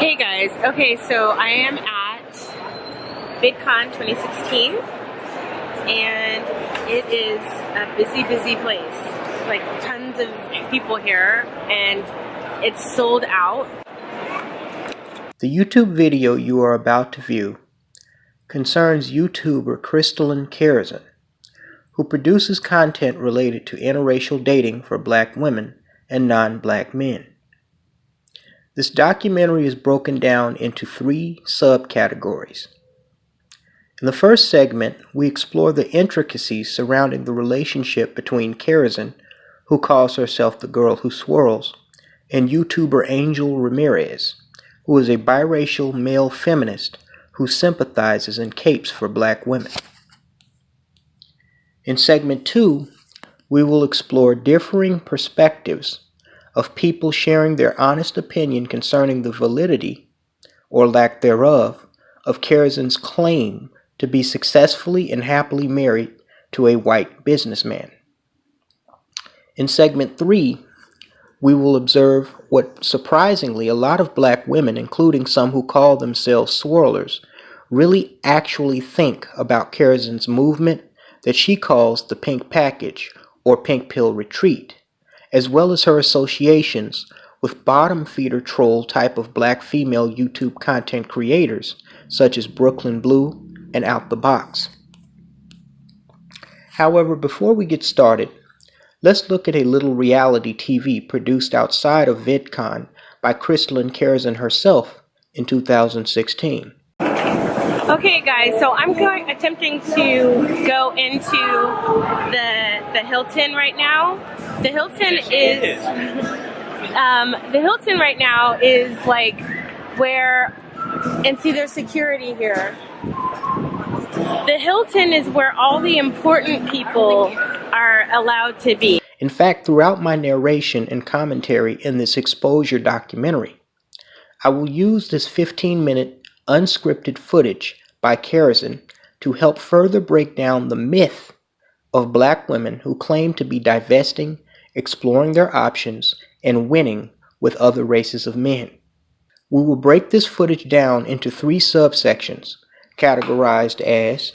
Hey guys, okay, so I am at VidCon 2016 and it is a busy place. Like tons of people here and it's sold out. The YouTube video you are about to view concerns YouTuber Christelyn Karazin, who produces content related to interracial dating for black women and non-black men. This documentary is broken down into 3 subcategories. In the first segment, we explore the intricacies surrounding the relationship between Karazin, who calls herself the girl who swirls, and YouTuber Angel Ramirez, who is a biracial male feminist who sympathizes and capes for black women. In segment 2, we will explore differing perspectives of people sharing their honest opinion concerning the validity, or lack thereof, of Karazin's claim to be successfully and happily married to a white businessman. In segment 3, we will observe what surprisingly a lot of black women, including some who call themselves swirlers, really actually think about Karazin's movement that she calls the Pink Package or Pink Pill Retreat, as well as her associations with bottom feeder troll type of black female YouTube content creators such as Brooklyn Blue and Out the Box. However, before we get started, let's look at a little reality TV produced outside of VidCon by Christelyn Karazin herself in 2016. Okay guys, so I'm attempting to go into the Hilton right now. The Hilton right now is like where, and see there's security here. The Hilton is where all the important people are allowed to be. In fact, throughout my narration and commentary in this exposure documentary, I will use this 15-minute unscripted footage by Karazin to help further break down the myth of black women who claim to be divesting, exploring their options, and winning with other races of men. We will break this footage down into 3 subsections, categorized as: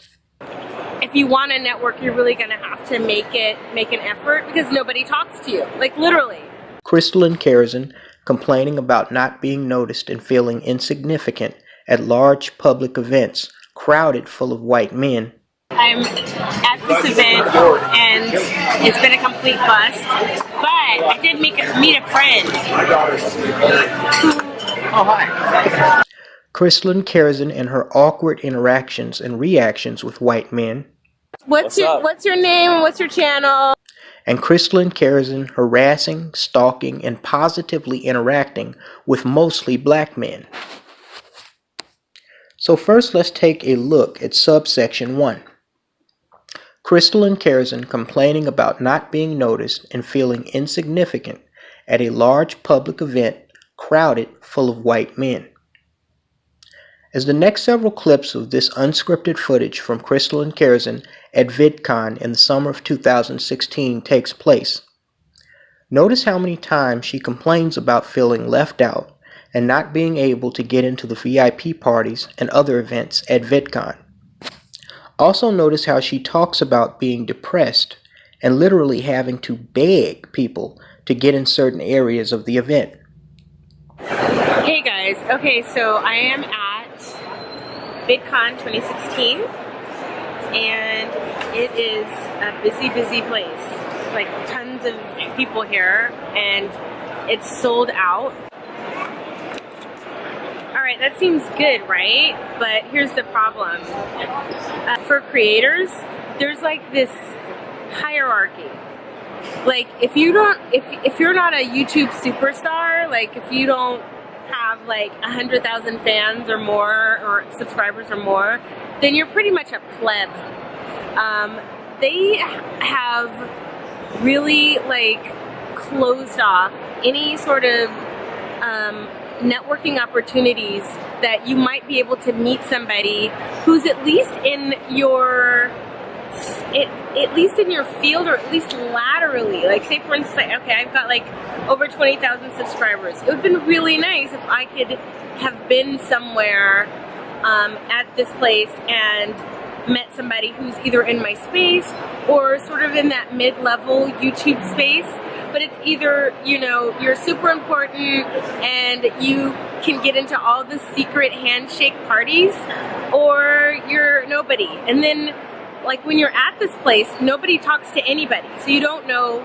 if you want to network, you're really going to have to make an effort because nobody talks to you, like literally. Christelyn Karazin complaining about not being noticed and feeling insignificant at large public events crowded full of white men. I'm at this event and it's been a complete bust, but I did meet a friend. Oh, hi. Christelyn Karazin and her awkward interactions and reactions with white men. What's your name? What's your channel? And Christelyn Karazin harassing, stalking, and positively interacting with mostly black men. So first, let's take a look at subsection 1. Christelyn Karazin complaining about not being noticed and feeling insignificant at a large public event crowded full of white men. As the next several clips of this unscripted footage from Christelyn Karazin at VidCon in the summer of 2016 takes place, notice how many times she complains about feeling left out and not being able to get into the VIP parties and other events at VidCon. Also notice how she talks about being depressed and literally having to beg people to get in certain areas of the event. Hey guys, okay, so I am at VidCon 2016 and it is a busy place. Like tons of people here and it's sold out. Alright, that seems good, right? But here's the problem. For creators, there's like this hierarchy. Like if you're not a YouTube superstar, like if you don't have like 100,000 fans or more, or subscribers or more, then you're pretty much a pleb. They have really like closed off any sort of networking opportunities that you might be able to meet somebody who's at least in your at least in your field, or at least laterally. Like, say for instance, okay, I've got like over 20,000 subscribers. It would have been really nice if I could have been somewhere at this place and met somebody who's either in my space or sort of in that mid-level YouTube space. But it's either, you know, you're super important and you can get into all the secret handshake parties, or you're nobody. And then, like, when you're at this place, nobody talks to anybody, so you don't know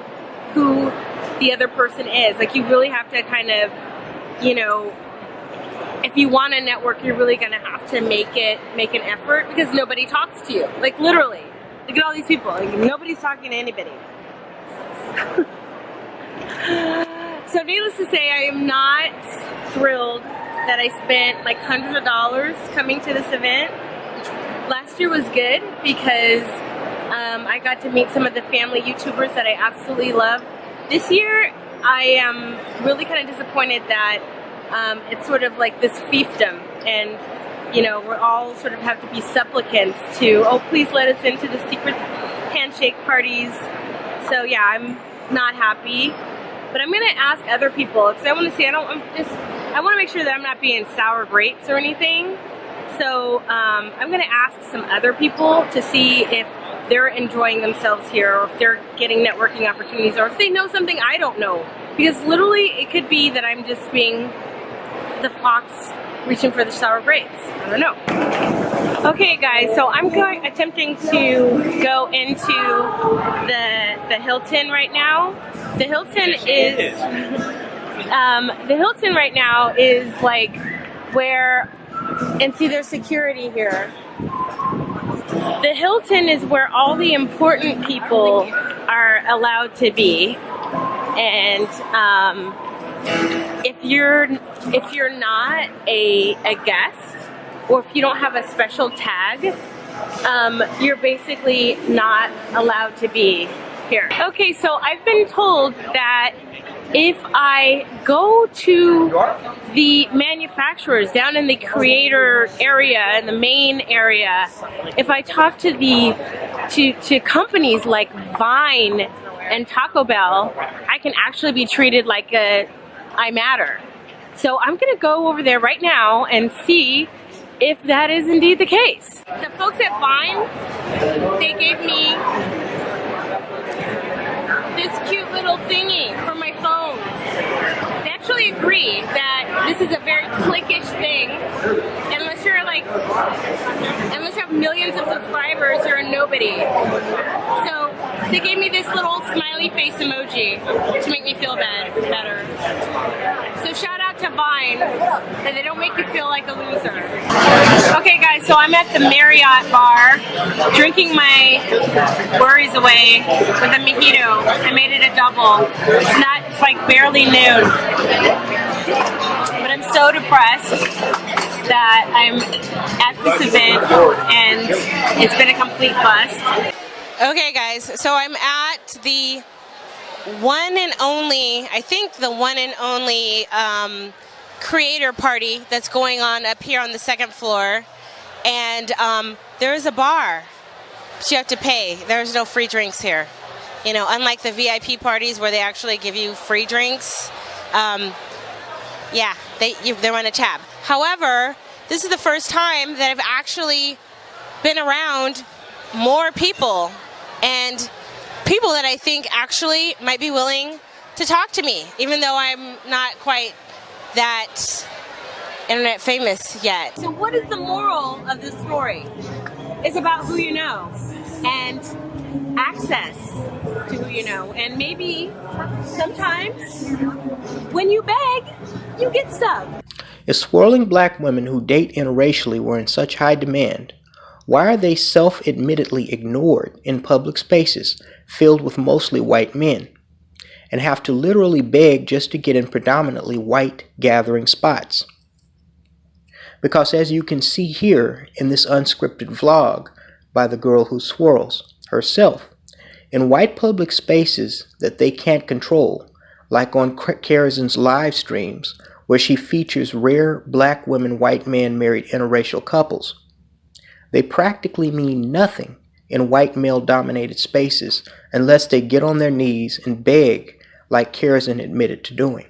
who the other person is. Like, you really have to kind of, you know, if you want to network, you're really gonna have to make an effort, because nobody talks to you. Like, literally, look at all these people. Like, nobody's talking to anybody. So needless to say, I am not thrilled that I spent like hundreds of dollars coming to this event. Last year was good because I got to meet some of the family YouTubers that I absolutely love. This year, I am really kind of disappointed that it's sort of like this fiefdom, and you know, we're all sort of have to be supplicants to, oh, please let us into the secret handshake parties. So yeah, I'm not happy, but I'm gonna ask other people, because I want to see. I want to make sure that I'm not being sour grapes or anything. So I'm gonna ask some other people to see if they're enjoying themselves here, or if they're getting networking opportunities, or if they know something I don't know. Because literally, it could be that I'm just being the fox reaching for the sour grapes. I don't know. Okay, guys, so I'm attempting to go into the Hilton right now. The Hilton is the Hilton right now is like where, and see, there's security here. The Hilton is where all the important people are allowed to be, and if you're not a guest, or if you don't have a special tag, you're basically not allowed to be here. Okay, so I've been told that if I go to the manufacturers down in the creator area, in the main area, if I talk to to companies like Vine and Taco Bell, I can actually be treated like I matter. So I'm gonna go over there right now and see if that is indeed the case. The folks at Vine, they gave me this cute little thingy for my phone. They actually agree that this is a very cliquish thing. Unless you're like, unless you have millions of subscribers, you're a nobody. So they gave me this little smiley face emoji to make me feel better. So shout out to Vine, that they don't make you feel like a loser. Okay guys, so I'm at the Marriott bar, drinking my worries away with a mojito. I made it a double. It's like barely noon. But I'm so depressed that I'm at this event and it's been a complete bust. Okay guys, so I'm at the one and only, I think the one and only creator party that's going on up here on the second floor. And there is a bar, but you have to pay. There's no free drinks here. You know, unlike the VIP parties where they actually give you free drinks. Yeah, they're on a tab. However, this is the first time that I've actually been around more people, and people that I think actually might be willing to talk to me, even though I'm not quite that internet famous yet. So what is the moral of this story? It's about who you know and access to who you know, and maybe sometimes when you beg, you get stuff. If swirling black women who date interracially were in such high demand, why are they self-admittedly ignored in public spaces filled with mostly white men, and have to literally beg just to get in predominantly white gathering spots? Because as you can see here in this unscripted vlog by the girl who swirls herself, in white public spaces that they can't control, like on Karazin's live streams where she features rare black women, white men married interracial couples, they practically mean nothing in white male-dominated spaces unless they get on their knees and beg like Karazin admitted to doing.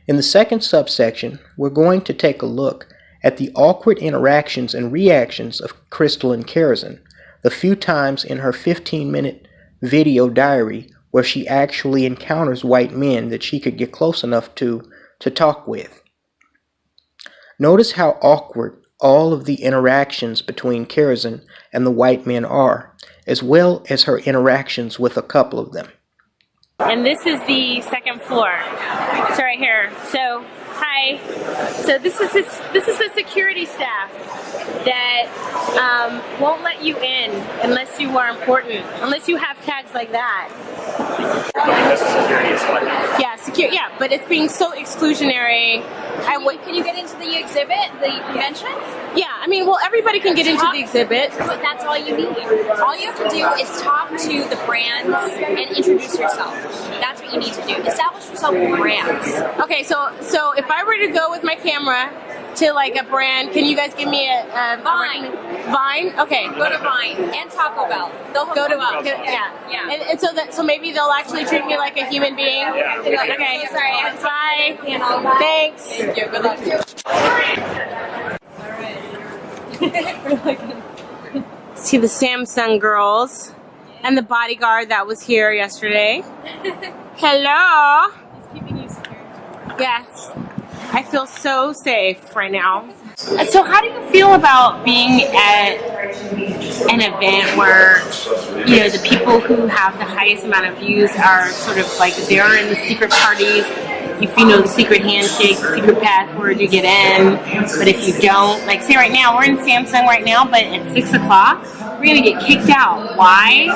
In the second subsection, we're going to take a look at the awkward interactions and reactions of Christelyn Karazin, the few times in her 15-minute video diary where she actually encounters white men that she could get close enough to talk with. Notice how awkward all of the interactions between Karazin and the white men are, as well as her interactions with a couple of them. And this is the second floor. So right here. So hi. So this is the security staff that won't let you in unless you are important, unless you have tags like that. Yeah, secure. Yeah, but it's being so exclusionary. Can you get into the exhibit, the convention? Yeah, I mean, well, everybody can get into the exhibit. But that's all you need. All you have to do is talk to the brands and introduce yourself. That's what you need to do. Establish yourself with brands. Okay, so if I were to go with my camera to like a brand, can you guys give me a Vine? Vine? Okay. Go to Vine and Taco Bell. They'll hook Go to you up. yeah. And so maybe they'll actually treat me like a human being. Yeah. Okay. Sorry. Bye. Thanks. Thank you. Good luck. See the Samsung girls and the bodyguard that was here yesterday. Hello. He's keeping you secure. Yes. I feel so safe right now. So how do you feel about being at an event where, you know, the people who have the highest amount of views are sort of like they're in the secret parties? If you know the secret handshake, the secret password, you get in. But if you don't, like say right now, we're in Samsung right now, but at 6 o'clock, we're going to get kicked out. Why?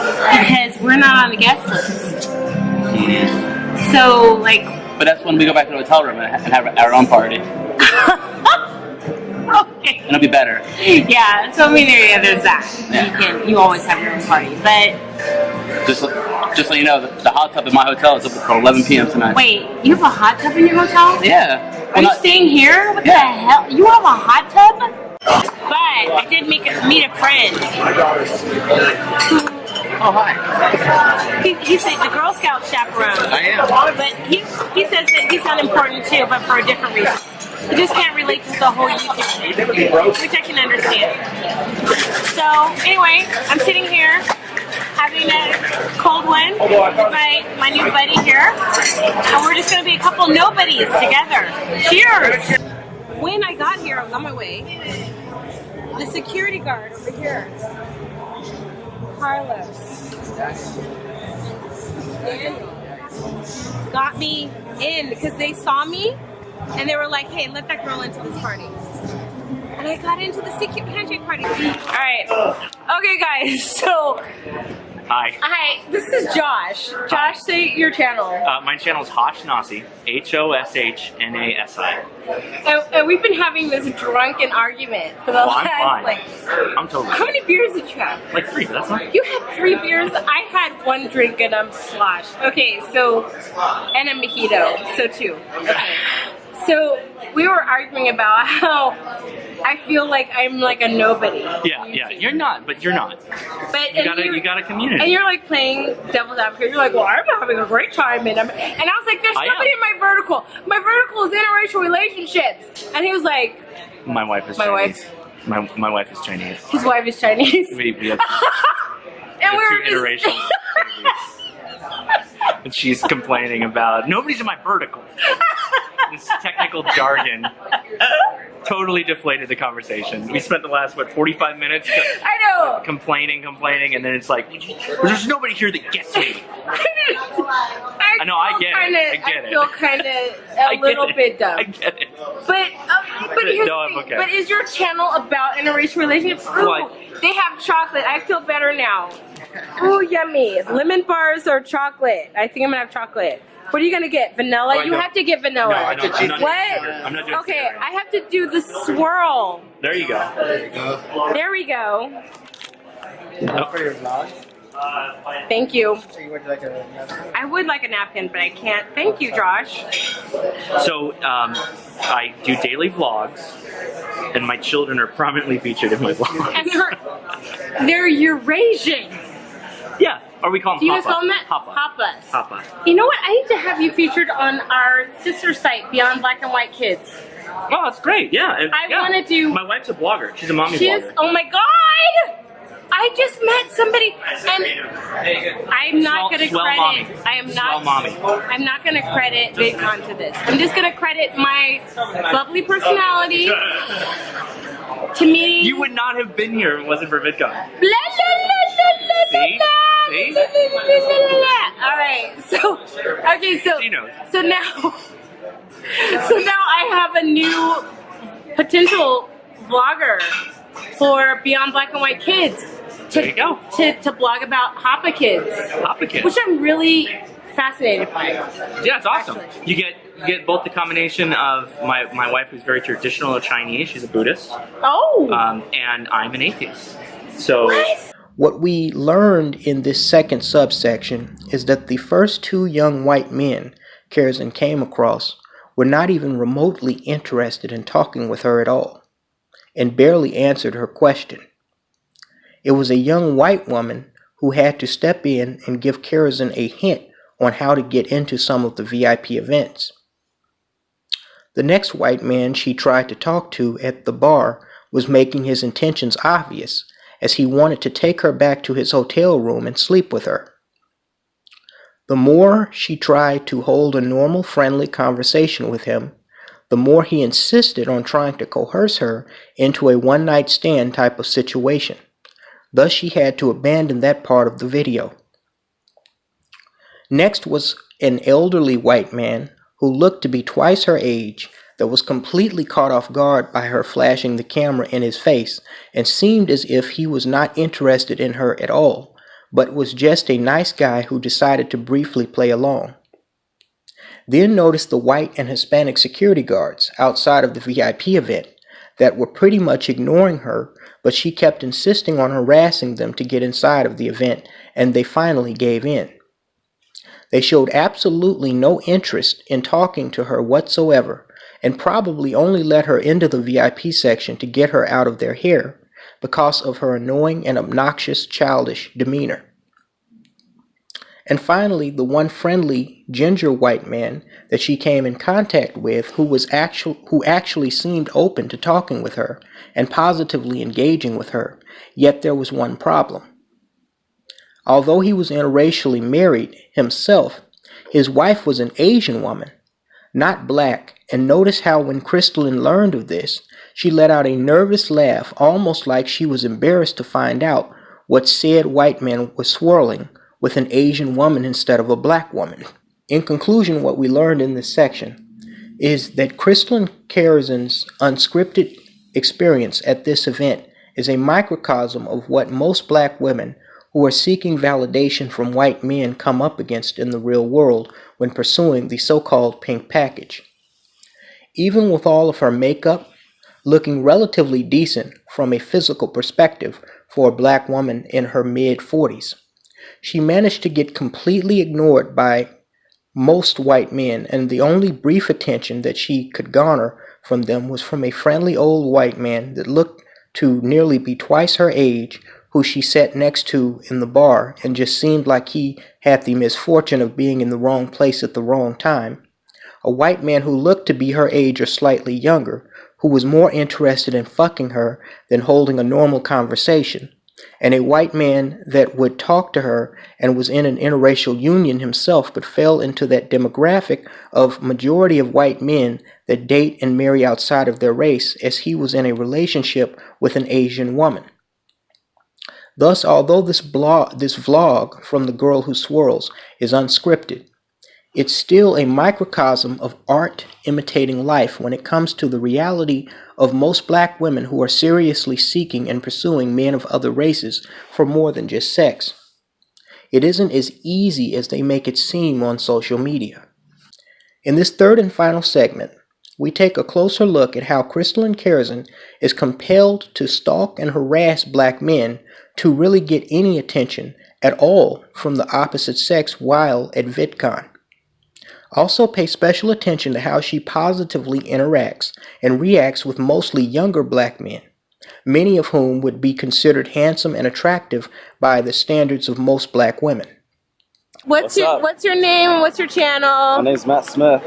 Because we're not on the guest list. So, like... But that's when we go back to the hotel room and have our own party. Okay. It'll be better. Yeah, so I mean, there's that. Yeah. You always have your own party. But... Just so you know, the hot tub at my hotel is open till 11 p.m. tonight. Wait, you have a hot tub in your hotel? Yeah. Are you staying here? What the hell? You have a hot tub? But I did meet a friend who... Oh, hi. He's the Girl Scout chaperone. I am. But he says that he's not important too, but for a different reason. He just can't relate to the whole YouTube thing, which I can understand. So, anyway, I'm sitting here having a cold one with my new buddy here. And we're just going to be a couple nobodies together. Cheers! When I got here, I was on my way. The security guard over here, Carlos, got me in because they saw me and they were like, hey, let that girl into this party. And I got into the secret handshake party. Alright. Okay guys, so Hi, this is Josh. Josh, say your channel. My channel is Hoshnasi, Hoshnasi. And we've been having this drunken argument for the last, I'm fine. like... I'm totally How many beers did you have? like 3, but that's not... You had 3 beers? I had 1 drink and I'm sloshed. Okay, so... And a mojito, so 2. Okay. So, we were arguing about how I feel like I'm like a nobody. Yeah, you're not, but you're not. But You got a community. And you're like playing devil's advocate. You're like, well, I'm having a great time, and I was like, there's nobody in my vertical. My vertical is interracial relationships. And he was like, My wife is Chinese. My wife is Chinese. His wife is Chinese. We have And we were two interracial babies. And she's complaining about nobody's in my vertical. This technical jargon totally deflated the conveation. We spent the last 45 minutes I know complaining, and then it's like there's nobody here that gets me. I know, I get it. I feel kind of a little bit dumb. I get it. But here's No, the I'm thing. okay. But is your channel about interracial relationships? Ooh, What? they have chocolate. I feel better now. Ooh, yummy. Lemon bars or chocolate? I think I'm gonna have chocolate. What are you gonna get? Vanilla? Oh, you no. have to get vanilla. No, I'm not doing What? sugar. I'm not doing Okay, sugar. I have to do the swirl. There you go. There we go. For your vlog? Thank you. So you would like a napkin? I would like a napkin, but I can't. Thank you, Josh. So I do daily vlogs, and my children are prominently featured in my vlog. They're Eurasian. Yeah, or we call them Do you guys Hapa. call them that? Hapa. Hapas. Hapa. You know what? I need to have you featured on our sister site, Beyond Black and White Kids. Oh, that's great. Yeah. I want to do... My wife's a blogger. She's a mommy She blogger. is... Oh my God! I just met somebody, and I'm not going to Swell credit. mommy. I am Swell not. mommy. I'm not going to credit VidCon to this. I'm just going to credit my bubbly personality to me. You would not have been here if it wasn't for VidCon. Blah, blah, blah, blah, See? blah, See? blah, blah, blah, blah, blah. All right. She knows. So now I have a new potential vlogger for Beyond Black and White Kids. There you go. To blog about Hapa Kids. Hapa Kids. Which I'm really fascinated by. Yeah, it's awesome. Actually. You get both the combination of my wife, who's very traditional Chinese. She's a Buddhist. Oh. And I'm an atheist. So. What we learned in this second subsection is that the first two young white men Karazin came across were not even remotely interested in talking with her at all, and barely answered her question. It was a young white woman who had to step in and give Karazin a hint on how to get into some of the VIP events. The next white man she tried to talk to at the bar was making his intentions obvious, as he wanted to take her back to his hotel room and sleep with her. The more she tried to hold a normal, friendly conversation with him, the more he insisted on trying to coerce her into a one-night stand type of situation. Thus, she had to abandon that part of the video. Next was an elderly white man who looked to be twice her age, that was completely caught off guard by her flashing the camera in his face and seemed as if he was not interested in her at all, but was just a nice guy who decided to briefly play along. Then noticed the white and Hispanic security guards outside of the VIP event that were pretty much ignoring her, but she kept insisting on harassing them to get inside of the event, and they finally gave in. They showed absolutely no interest in talking to her whatsoever, and probably only let her into the VIP section to get her out of their hair because of her annoying and obnoxious childish demeanor. And finally, the one friendly ginger white man that she came in contact with who actually seemed open to talking with her and positively engaging with her, yet there was one problem. Although he was interracially married himself, his wife was an Asian woman, not black, and notice how when Christelyn learned of this, she let out a nervous laugh, almost like she was embarrassed to find out what said white man was swirling with an Asian woman instead of a black woman. In conclusion, what we learned in this section is that Christelyn Karazin's unscripted experience at this event is a microcosm of what most black women who are seeking validation from white men come up against in the real world when pursuing the so-called pink package. Even with all of her makeup, looking relatively decent from a physical perspective for a black woman in her mid-40s, she managed to get completely ignored by most white men, and the only brief attention that she could garner from them was from a friendly old white man that looked to nearly be twice her age, who she sat next to in the bar and just seemed like he had the misfortune of being in the wrong place at the wrong time. A white man who looked to be her age or slightly younger, who was more interested in fucking her than holding a normal conversation, and a white man that would talk to her and was in an interracial union himself but fell into that demographic of majority of white men that date and marry outside of their race, as he was in a relationship with an Asian woman. Thus, although this vlog from the girl who swirls is unscripted, it's still a microcosm of art imitating life when it comes to the reality of most black women who are seriously seeking and pursuing men of other races for more than just sex. It isn't as easy as they make it seem on social media. In this third and final segment, we take a closer look at how Christelyn Karazin is compelled to stalk and harass black men to really get any attention at all from the opposite sex while at VidCon. Also pay special attention to how she positively interacts and reacts with mostly younger black men. many of whom would be considered handsome and attractive by the standards of most black women. What's your name and what's your channel? My name's Matt Smith.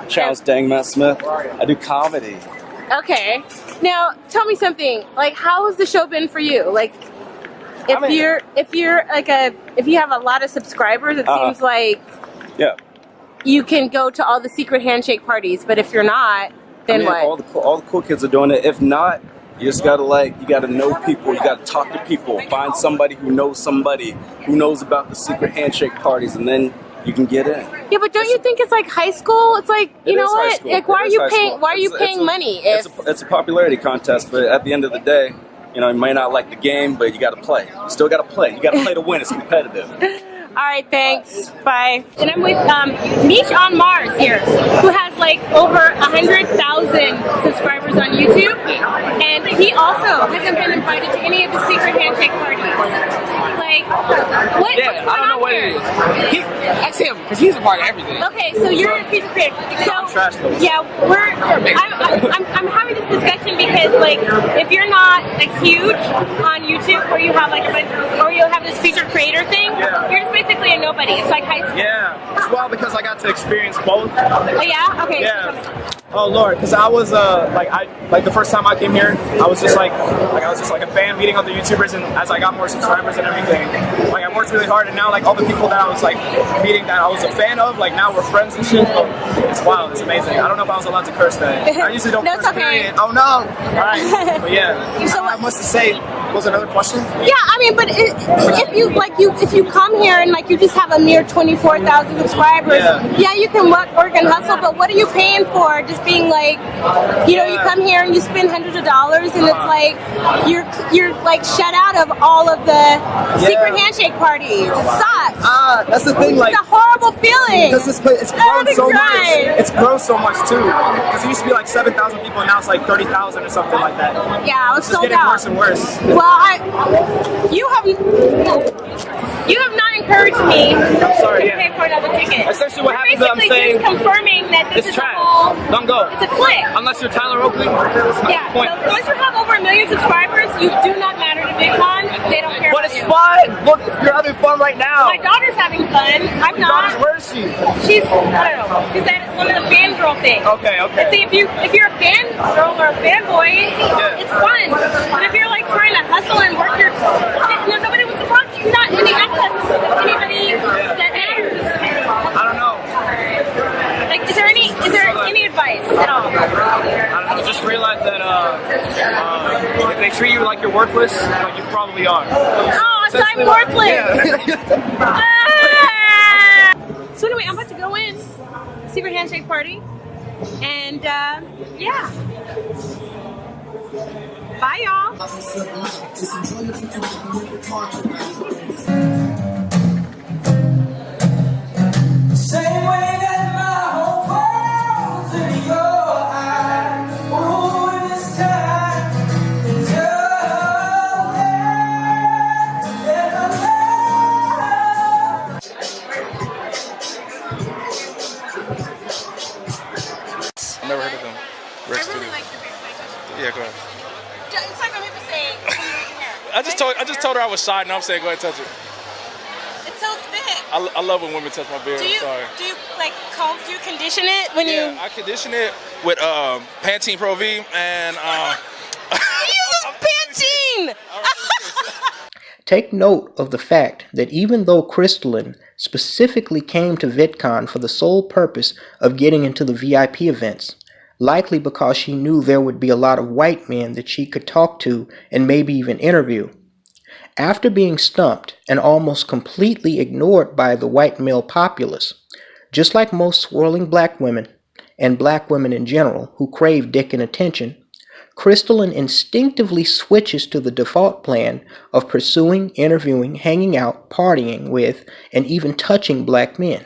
Channel's Dang Matt Smith. I do comedy. Okay. Now, tell me something. Like, how has the show been for you? Like, if you have a lot of subscribers, it seems like you can go to all the secret handshake parties. But if you're not, then what? All the cool kids are doing it. If not, you just gotta you gotta know people. You gotta talk to people. Find somebody who knows about the secret handshake parties, and then you can get in. Yeah, but don't you think it's like high school? It's like, you know what? Like, why are you paying? Why are you paying money? It's a popularity contest, but at the end of the day, you know, you might not like the game, but you gotta play. You still gotta play. You gotta play to win. It's competitive. All right, thanks. Bye. And I'm with Meech on Mars here, who has like over 100,000 subscribers on YouTube, and he also hasn't been invited to any of the secret handshake parties. Like, what's going I don't know on what here? it is. That's him, because he's a part of everything. Okay, so you're a feature creator. So yeah, I'm having this discussion because like if you're not like huge on YouTube, or you have like a bunch, or you have this feature creator thing, you're just basically a nobody. It's like high school. Yeah, it's well because I got to experience both. Oh yeah? Okay. Yeah. Oh Lord, because I was the first time I came here, I was just like a fan meeting other YouTubers, and as I got more subscribers and everything, like I worked really hard, and now like all the people that I was like meeting that I was a fan of, like now we're friends and shit. Oh, it's wild, it's amazing. I don't know if I was allowed to curse that. I usually don't curse. Period. Oh no. All right. But yeah. So I must say. Was another question? Yeah, I mean, but if you come here and like you just have a mere 24,000 subscribers, yeah, you can work and hustle. But what are you paying for? Just being like, you know, you come here and you spend hundreds of dollars, and it's like you're like shut out of all of the secret handshake parties. It sucks. That's the thing. Like, it's a horrible feeling. Because this place, it's grown so much. It's grown so much too. Because it used to be like 7,000 people, and now it's like 30,000 or something like that. Yeah, I was just getting worse and worse. Well, you have not encouraged me to pay for another ticket. Essentially, what happens is I'm saying just confirming that this is trash. a whole. Don't go. It's a click. Unless you're Tyler Oakley. Yeah. So once you have over 1 million subscribers, you do not matter to VidCon. They don't care. But about it's you. fun. Look, you're having fun right now. My daughter's having fun. I'm not. Where is she? She's I don't know. She's at one of the fangirl things. Okay. And see, if you're a fangirl or a fanboy, it's fun. But if you're like trying to hustle and work your, nobody wants to talk to you. Not any access to anybody that matters. I don't know. Like, is there any advice at all? I don't know. Just realize that if they treat you like you're worthless, like you probably are. Oh, so I'm worthless. Yeah. So anyway, I'm about to go in secret handshake party, and yeah. Bye, y'all. Same way that my whole world's in your eyes. Oh, this time is your I've never heard of them. I really like your hair. Yeah, go ahead. It's like when people say, I just told her I was shy, and I'm saying go ahead and touch it. it's so thick. I love when women touch my beard. Do you like comb? Do you condition it when Yeah, I condition it with Pantene Pro V and He uses Pantene! Take note of the fact that even though Christelyn specifically came to VidCon for the sole purpose of getting into the VIP events, likely because she knew there would be a lot of white men that she could talk to and maybe even interview, after being stumped and almost completely ignored by the white male populace, just like most swirling black women, and black women in general who crave dick and attention, Christelyn instinctively switches to the default plan of pursuing, interviewing, hanging out, partying with, and even touching black men,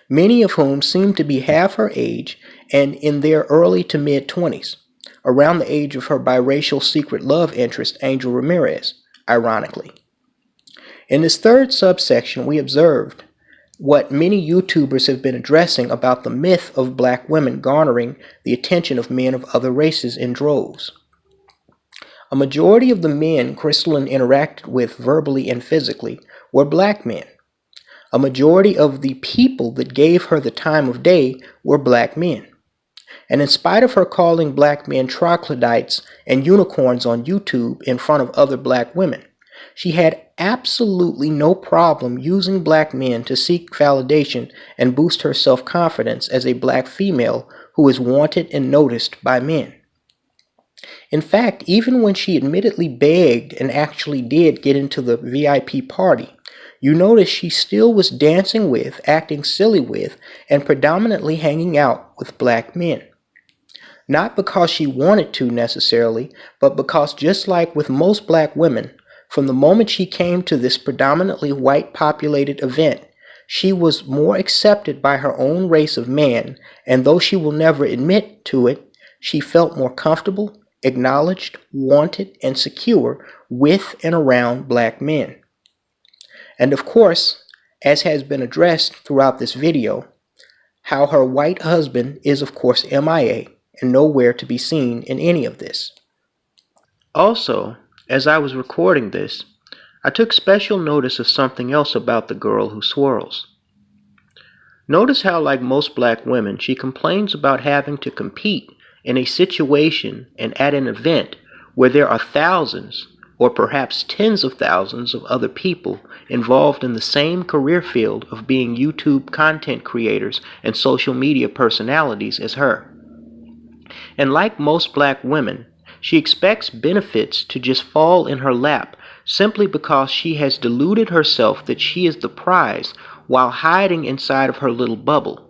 many of whom seem to be half her age and in their early to mid-20s, around the age of her biracial secret love interest, Angel Ramirez, ironically. In this third subsection, we observed what many YouTubers have been addressing about the myth of black women garnering the attention of men of other races in droves. A majority of the men Christelyn interacted with verbally and physically were black men. A majority of the people that gave her the time of day were black men. And in spite of her calling black men troglodytes and unicorns on YouTube in front of other black women, she had absolutely no problem using black men to seek validation and boost her self-confidence as a black female who is wanted and noticed by men. In fact, even when she admittedly begged and actually did get into the VIP party, you notice she still was dancing with, acting silly with, and predominantly hanging out with black men. Not because she wanted to necessarily, but because just like with most black women, from the moment she came to this predominantly white-populated event, she was more accepted by her own race of man, and though she will never admit to it, she felt more comfortable, acknowledged, wanted, and secure with and around black men. And of course, as has been addressed throughout this video, how her white husband is of course MIA and nowhere to be seen in any of this. Also, as I was recording this, I took special notice of something else about the girl who swirls. Notice how, like most black women, she complains about having to compete in a situation and at an event where there are thousands or perhaps tens of thousands of other people involved in the same career field of being YouTube content creators and social media personalities as her. And like most black women, she expects benefits to just fall in her lap simply because she has deluded herself that she is the prize while hiding inside of her little bubble,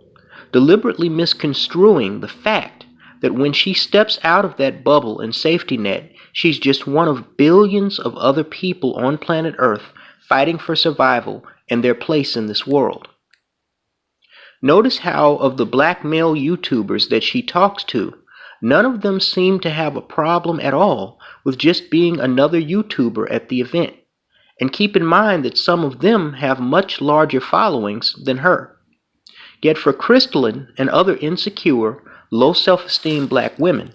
deliberately misconstruing the fact that when she steps out of that bubble and safety net, she's just one of billions of other people on planet Earth fighting for survival and their place in this world. Notice how of the black male YouTubers that she talks to, none of them seem to have a problem at all with just being another YouTuber at the event. And keep in mind that some of them have much larger followings than her. Yet for Christelyn and other insecure, low self-esteem black women,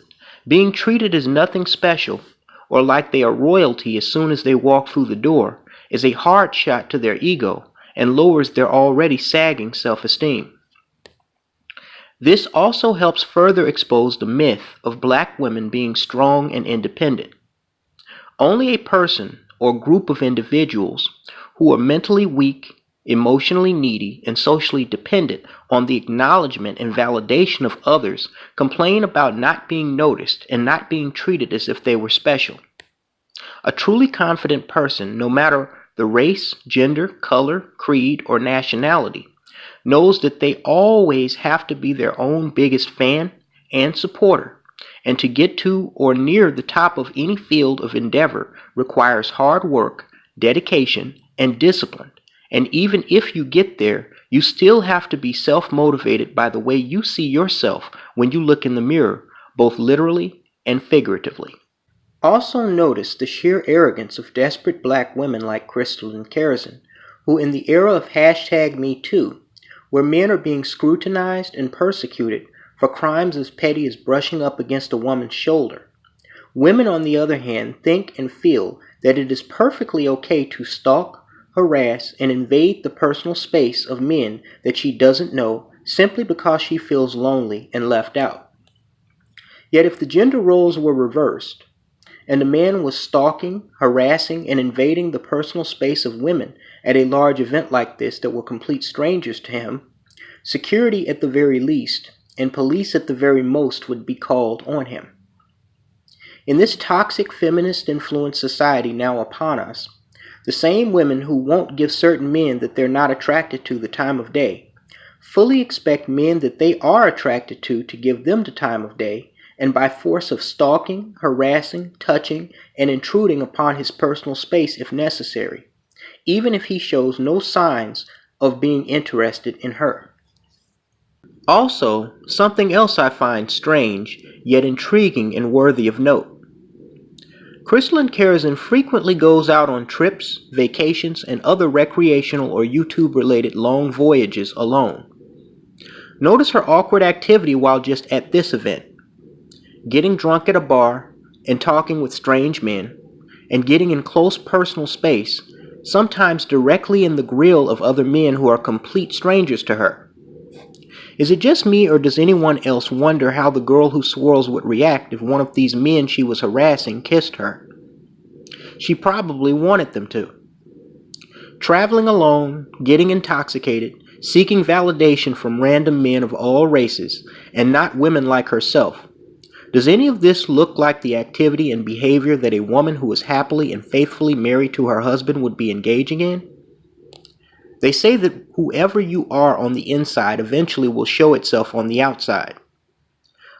being treated as nothing special or like they are royalty as soon as they walk through the door is a hard shot to their ego and lowers their already sagging self-esteem. This also helps further expose the myth of black women being strong and independent. Only a person or group of individuals who are mentally weak, emotionally needy, and socially dependent on the acknowledgement and validation of others complain about not being noticed and not being treated as if they were special. A truly confident person, no matter the race, gender, color, creed, or nationality, knows that they always have to be their own biggest fan and supporter, and to get to or near the top of any field of endeavor requires hard work, dedication, and discipline. And even if you get there, you still have to be self-motivated by the way you see yourself when you look in the mirror, both literally and figuratively. Also notice the sheer arrogance of desperate black women like Christelyn and Karazin, who in the era of #MeToo, where men are being scrutinized and persecuted for crimes as petty as brushing up against a woman's shoulder, women on the other hand think and feel that it is perfectly okay to stalk, harass, and invade the personal space of men that she doesn't know simply because she feels lonely and left out. Yet if the gender roles were reversed, and a man was stalking, harassing, and invading the personal space of women at a large event like this that were complete strangers to him, security at the very least, and police at the very most would be called on him. In this toxic feminist-influenced society now upon us, the same women who won't give certain men that they're not attracted to the time of day fully expect men that they are attracted to give them the time of day, and by force of stalking, harassing, touching, and intruding upon his personal space if necessary, even if he shows no signs of being interested in her. Also, something else I find strange, yet intriguing and worthy of note. Christelyn Karazin frequently goes out on trips, vacations, and other recreational or YouTube-related long voyages alone. Notice her awkward activity while just at this event. Getting drunk at a bar, and talking with strange men, and getting in close personal space, sometimes directly in the grill of other men who are complete strangers to her. Is it just me, or does anyone else wonder how the girl who swirls would react if one of these men she was harassing kissed her? She probably wanted them to. Traveling alone, getting intoxicated, seeking validation from random men of all races, and not women like herself. Does any of this look like the activity and behavior that a woman who is happily and faithfully married to her husband would be engaging in? They say that whoever you are on the inside eventually will show itself on the outside.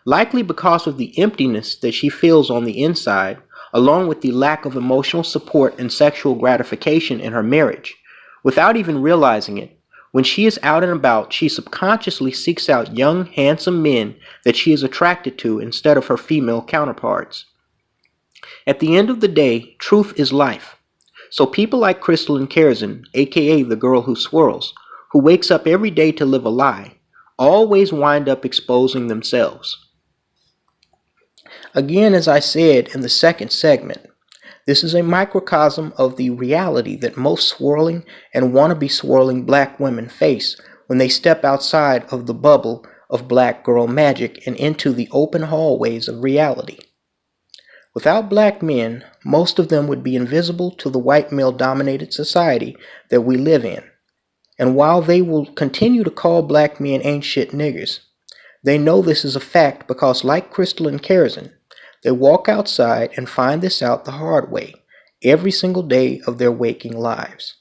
Likely because of the emptiness that she feels on the inside, along with the lack of emotional support and sexual gratification in her marriage. Without even realizing it, when she is out and about, she subconsciously seeks out young, handsome men that she is attracted to instead of her female counterparts. At the end of the day, truth is life. So people like Christelyn Karazin, aka the girl who swirls, who wakes up every day to live a lie, always wind up exposing themselves. Again, as I said in the second segment, this is a microcosm of the reality that most swirling and wannabe swirling black women face when they step outside of the bubble of black girl magic and into the open hallways of reality. Without black men, most of them would be invisible to the white male-dominated society that we live in. And while they will continue to call black men ain't shit niggers, they know this is a fact because, like Christelyn Karazin, they walk outside and find this out the hard way every single day of their waking lives.